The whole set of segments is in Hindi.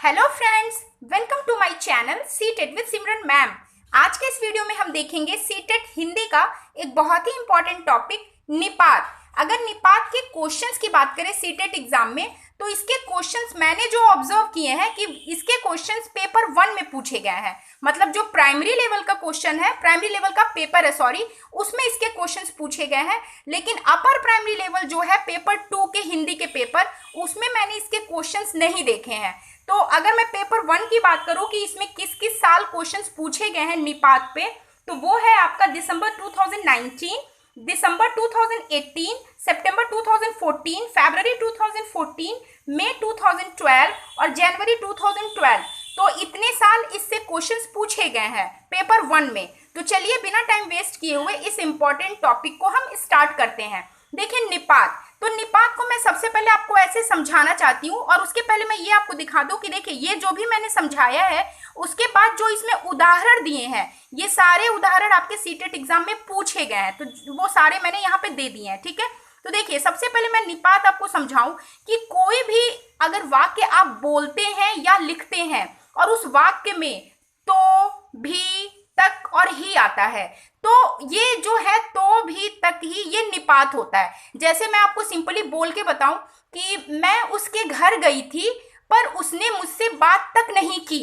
Hello friends, welcome to my channel CTET with Simran ma'am. आज के इस वीडियो में हम देखेंगे सीटेट हिंदी का एक बहुत ही इंपॉर्टेंट टॉपिक निपात। अगर निपात के क्वेश्चंस की बात करें सीटेट एग्जाम में, तो इसके क्वेश्चंस मैंने जो ऑब्जर्व किए हैं कि इसके क्वेश्चंस पेपर 1 में पूछे गए हैं। मतलब जो प्राइमरी लेवल का क्वेश्चन है, प्राइमरी लेवल का पेपर है सॉरी, उसमें इसके क्वेश्चंस पूछे गए हैं। लेकिन अपर प्राइमरी लेवल जो है पेपर 2 के हिंदी के पेपर, उसमें मैंने इसके क्वेश्चंस नहीं देखे हैं। तो अगर मैं पेपर 1 की बात करूं कि इसमें किस किस साल क्वेश्चंस पूछे गए हैं निपात पे, तो वो है आपका दिसंबर 2019, दिसंबर 2018, सितंबर 2014, फरवरी 2014, मई 2012 और जनवरी 2012। तो इतने साल इससे क्वेश्चंस पूछे गए हैं पेपर 1 में। तो चलिए बिना टाइम वेस्ट किए हुए इस इंपॉर्टेंट टॉपिक को हम स्टार्ट करते हैं। देखिए निपात, तो निपात को मैं सबसे पहले आपको ऐसे समझाना चाहती हूँ, और उसके पहले मैं ये आपको दिखा दूँ कि देखिए ये जो भी मैंने समझाया है, उसके बाद जो इसमें उदाहरण दिए हैं, ये सारे उदाहरण आपके सीटेट एग्जाम में पूछे गए हैं, तो वो सारे मैंने यहाँ पे दे दिए हैं। ठीक है, तो देखिए सबसे पहले मैं निपात आपको समझाऊं कि कोई भी अगर वाक्य आप बोलते हैं या लिखते हैं और उस वाक्य में तो, भी, तक और ही आता है, तो ये जो है तो, भी, तक, ही, ये निपात होता है। जैसे मैं आपको सिंपली बोल के बताऊं कि मैं उसके घर गई थी पर उसने मुझसे बात तक नहीं की,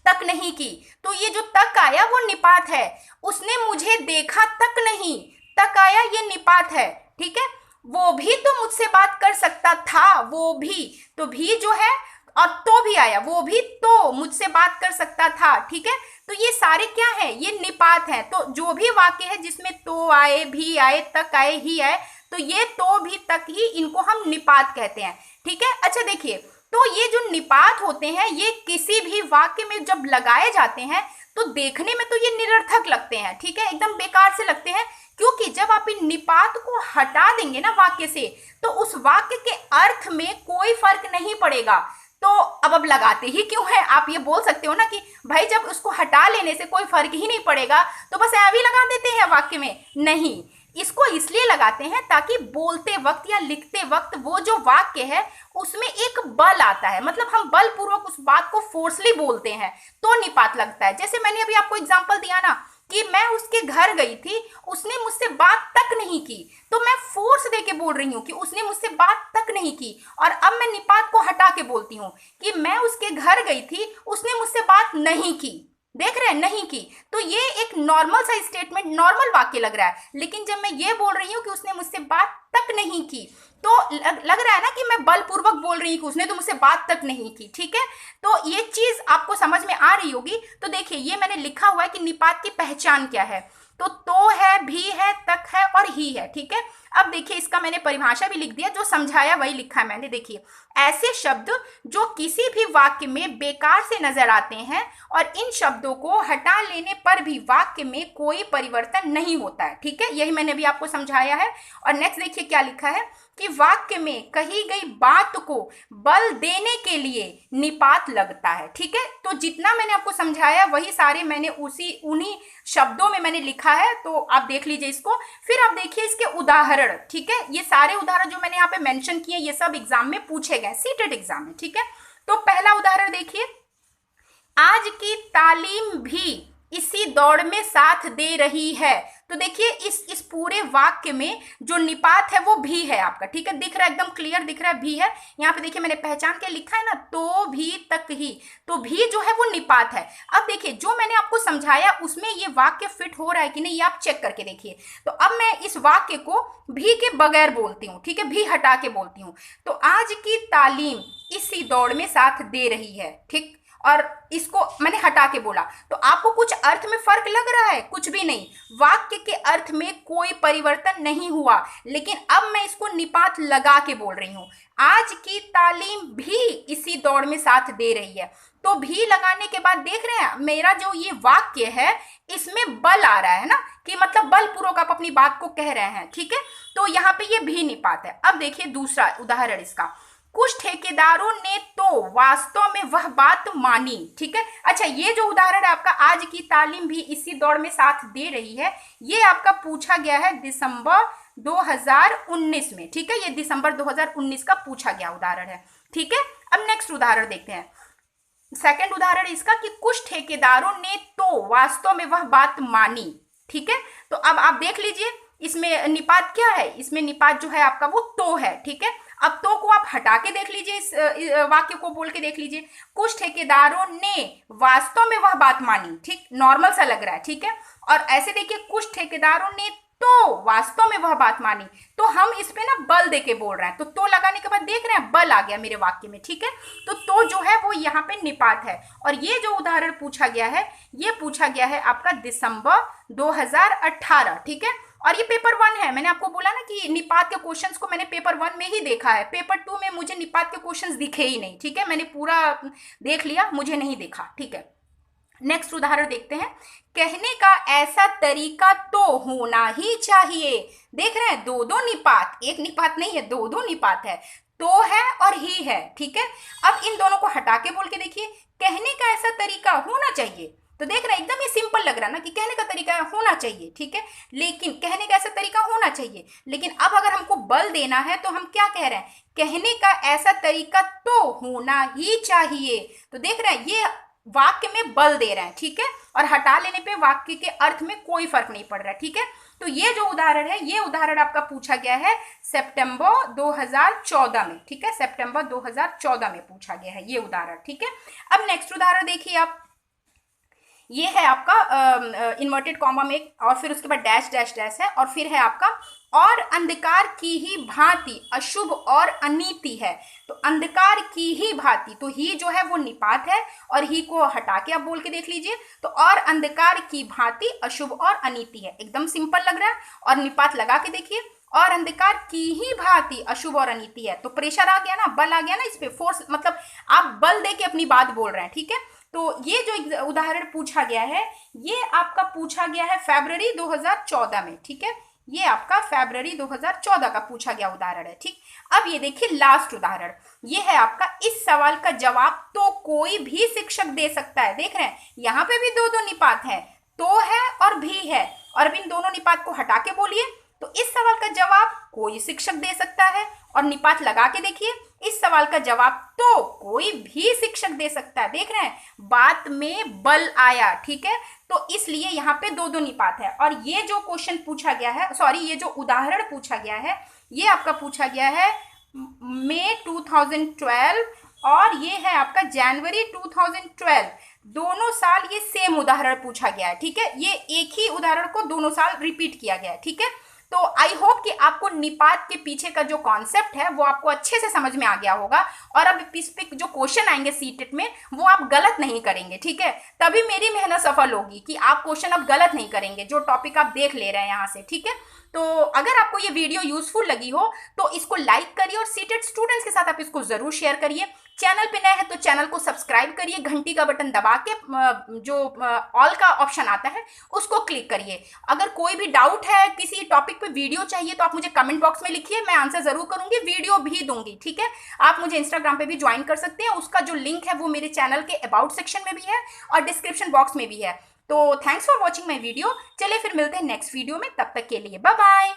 तक नहीं की, तो ये जो तक आया वो निपात है। उसने मुझे देखा तक नहीं, तक आया, ये निपात है। ठीक है, वो भी तो मुझसे बात कर सकता था, वो भी, तो भी जो है, और तो भी आया, वो भी तो मुझसे बात कर सकता था। ठीक है, तो ये सारे क्या है, ये निपात है। तो जो भी वाक्य है जिसमें तो आए, भी आए, तक आए, ही आए, तो ये तो, भी, तक, ही, इनको हम निपात कहते हैं। ठीक है, अच्छा देखिए, तो ये जो निपात होते हैं ये किसी भी वाक्य में जब लगाए जाते हैं तो देखने में तो ये निरर्थक लगते हैं। ठीक है, एकदम बेकार से लगते हैं, क्योंकि जब आप इन निपात को हटा देंगे ना वाक्य से, तो उस वाक्य के अर्थ में कोई फर्क नहीं पड़ेगा। तो अब लगाते ही क्यों है, आप ये बोल सकते हो ना कि भाई जब उसको हटा लेने से कोई फर्क ही नहीं पड़ेगा तो बस ऐवी लगा देते हैं वाक्य में। नहीं, इसको इसलिए लगाते हैं ताकि बोलते वक्त या लिखते वक्त वो जो वाक्य है उसमें एक बल आता है, मतलब हम बलपूर्वक उस बात को फोर्सली बोलते हैं तो निपात लगता है। जैसे मैंने अभी आपको एग्जांपल दिया ना कि मैं उसके घर गई थी, उसने मुझसे बात तक नहीं की, तो मैं फोर्स देके बोल रही हूँ कि उसने मुझसे बात तक नहीं की। और अब मैं निपात को हटा के बोलती हूँ कि मैं उसके घर गई थी, उसने मुझसे बात नहीं की। देख रहे हैं, नहीं की, तो ये एक नॉर्मल सा स्टेटमेंट, नॉर्मल वाक्य लग रहा है। लेकिन जब मैं ये बोल रही हूँ कि उसने मुझसे बात तक नहीं की, तो लग रहा है ना कि मैं बलपूर्वक बोल रही हूँ कि उसने तो मुझसे बात तक नहीं की। ठीक है, तो ये चीज आपको समझ में आ रही होगी। तो देखिए ये मैंने लिखा हुआ है कि निपात की पहचान क्या है, तो है, भी है, तक है और ही है। ठीक है, अब देखिए इसका मैंने परिभाषा भी लिख दिया, जो समझाया वही लिखा है मैंने। देखिए ऐसे शब्द जो किसी भी वाक्य में बेकार से नजर आते हैं और इन शब्दों को हटा लेने पर भी वाक्य में कोई परिवर्तन नहीं होता है। ठीक है, यही मैंने भी आपको समझाया है। और नेक्स्ट देखिए क्या लिखा है कि वाक्य में कही गई बात को बल देने के लिए निपात लगता है। ठीक है, तो जितना मैंने आपको समझाया वही सारे मैंने उन्हीं शब्दों में मैंने लिखा है, तो आप देख लीजिए इसको। फिर आप देखिए इसके उदाहरण। ठीक है, ये सारे उदाहरण जो मैंने यहाँ पे मेंशन किए ये सब एग्जाम में पूछे गए, सीटेट एग्जाम में। ठीक है, तो पहला उदाहरण देखिए, आज की तालीम भी इसी दौड़ में साथ दे रही है। तो देखिए इस पूरे वाक्य में जो निपात है वो भी है आपका। ठीक है, दिख रहा है, एकदम क्लियर दिख रहा है, भी है। यहाँ पे देखिए मैंने पहचान के लिखा है ना, तो, भी, तक, ही, तो भी जो है वो निपात है। अब देखिए जो मैंने आपको समझाया उसमें ये वाक्य फिट हो रहा है कि नहीं, ये आप चेक करके देखिए। तो अब मैं इस वाक्य को भी के बगैर बोलती हूँ। ठीक है, भी हटा के बोलती हूँ। तो आज की तालीम इसी दौड़ में साथ दे रही है। ठीक, और इसको मैंने हटा के बोला, तो आपको कुछ अर्थ में फर्क लग रहा है? कुछ भी नहीं, वाक्य के अर्थ में कोई परिवर्तन नहीं हुआ। लेकिन अब मैं इसको निपात लगा के बोल रही हूं, आज की तालीम भी इसी दौड़ में साथ दे रही है। तो भी लगाने के बाद देख रहे हैं मेरा जो ये वाक्य है इसमें बल आ रहा है ना, कि मतलब बलपूर्वक आप अपनी बात को कह रहे हैं। ठीक है, तो यहाँ पे ये भी निपात है। अब देखिए दूसरा उदाहरण इसका, कुछ ठेकेदारों ने तो वास्तव में वह बात मानी। ठीक है, अच्छा ये जो उदाहरण है आपका, आज की तालीम भी इसी दौड़ में साथ दे रही है, ये आपका पूछा गया है दिसंबर 2019 में। ठीक है, ये दिसंबर 2019 का पूछा गया उदाहरण है। ठीक है, अब नेक्स्ट उदाहरण देखते हैं। सेकंड उदाहरण इसका कि कुछ ठेकेदारों ने तो वास्तव में वह बात मानी। ठीक है, तो अब आप देख लीजिए इसमें निपात क्या है, इसमें निपात जो है आपका वो तो है। ठीक है, अब तो को आप हटा के देख लीजिए, इस वाक्य को बोल के देख लीजिए, कुछ ठेकेदारों ने वास्तव में वह बात मानी। ठीक, नॉर्मल सा लग रहा है। ठीक है, और ऐसे देखिए कुछ ठेकेदारों ने तो वास्तव में वह बात मानी, तो हम इस पे ना बल देके बोल रहे हैं, तो लगाने के बाद देख रहे हैं बल आ गया मेरे वाक्य में। ठीक है, तो जो है वो यहाँ पे निपात है। और ये जो उदाहरण पूछा गया है, ये पूछा गया है आपका दिसंबर 2018। ठीक है, और ये पेपर 1 है। मैंने आपको बोला ना कि निपात के क्वेश्चंस को मैंने पेपर 1 में ही देखा है, पेपर 2 में मुझे निपात के क्वेश्चंस दिखे ही नहीं। ठीक है, मैंने पूरा देख लिया, मुझे नहीं देखा। ठीक है, नेक्स्ट उदाहरण देखते हैं। कहने का ऐसा तरीका तो होना ही चाहिए। देख रहे हैं दो दो निपात, एक निपात नहीं है, दो दो निपात है, तो है और ही है। ठीक है, अब इन दोनों को हटा के बोल के देखिए, कहने का ऐसा तरीका होना चाहिए। तो देख रहे हैं एकदम ये सिंपल लग रहा है ना कि कहने का तरीका होना चाहिए। ठीक है, लेकिन कहने का ऐसा तरीका होना चाहिए, लेकिन अब अगर हमको बल देना है तो हम क्या कह रहे हैं, कहने का ऐसा तरीका तो होना ही चाहिए। तो देख रहे हैं ये वाक्य में बल दे रहे हैं। ठीक है, और हटा लेने पे वाक्य के अर्थ में कोई फर्क नहीं पड़ रहा है। ठीक है, तो ये जो उदाहरण है, ये उदाहरण आपका पूछा गया है सितंबर 2014 में। ठीक है, सितंबर 2014 में पूछा गया है ये उदाहरण। ठीक है, अब नेक्स्ट उदाहरण देखिए आप, ये है आपका इन्वर्टेड कॉमा में और फिर उसके बाद डैश डैश डैश है और फिर है आपका और अंधकार की ही भांति अशुभ और अनीति है। तो अंधकार की ही भांति, तो ही जो है वो निपात है और ही को हटा के आप बोल के देख लीजिए, तो और अंधकार की भांति अशुभ और अनीति है। एकदम सिंपल लग रहा है, और निपात लगा के देखिए, और अंधकार की ही भांति अशुभ और अनीति है। तो प्रेशर आ गया ना, बल आ गया ना इस पे, फोर्स मतलब आप बल दे के अपनी बात बोल रहे हैं। ठीक है, तो ये जो उदाहरण पूछा गया है, ये आपका पूछा गया है फरवरी 2014 में। ठीक है, ये आपका फरवरी 2014 का पूछा गया उदाहरण है। ठीक, अब ये देखिए लास्ट उदाहरण, ये है आपका इस सवाल का जवाब तो कोई भी शिक्षक दे सकता है। देख रहे हैं यहाँ पे भी दो दो निपात है, तो है और भी है, और अब इन दोनों निपात को हटा के बोलिए, तो इस सवाल का जवाब कोई शिक्षक दे सकता है, और निपात लगा के देखिए, इस सवाल का जवाब तो कोई भी शिक्षक दे सकता है। देख रहे हैं बात में बल आया। ठीक है, तो इसलिए यहाँ पे दो दो निपात है। और ये जो क्वेश्चन पूछा गया है, सॉरी ये जो उदाहरण पूछा गया है, ये आपका पूछा गया है मई 2012 और ये है आपका जनवरी 2012। दोनों साल ये सेम उदाहरण पूछा गया है। ठीक है, ये एक ही उदाहरण को दोनों साल रिपीट किया गया है। ठीक है, तो आई होप कि आपको निपात के पीछे का जो कॉन्सेप्ट है वो आपको अच्छे से समझ में आ गया होगा, और अब इस पे जो क्वेश्चन आएंगे सीटेट में वो आप गलत नहीं करेंगे। ठीक है, तभी मेरी मेहनत सफल होगी कि आप क्वेश्चन अब गलत नहीं करेंगे जो टॉपिक आप देख ले रहे हैं यहाँ से। ठीक है, तो अगर आपको ये वीडियो यूजफुल लगी हो तो इसको लाइक करिए, और सीटेट स्टूडेंट्स के साथ आप इसको जरूर शेयर करिए। चैनल पे नए हैं तो चैनल को सब्सक्राइब करिए, घंटी का बटन दबा के जो ऑल का ऑप्शन आता है उसको क्लिक करिए। अगर कोई भी डाउट है, किसी टॉपिक पे वीडियो चाहिए, तो आप मुझे कमेंट बॉक्स में लिखिए, मैं आंसर जरूर करूंगी, वीडियो भी दूंगी। ठीक है, आप मुझे इंस्टाग्राम पे भी ज्वाइन कर सकते हैं, उसका जो लिंक है वो मेरे चैनल के अबाउट सेक्शन में भी है और डिस्क्रिप्शन बॉक्स में भी है। तो thanks for watching my video. चलिए फिर मिलते हैं नेक्स्ट वीडियो में, तब तक के लिए बाय बाय।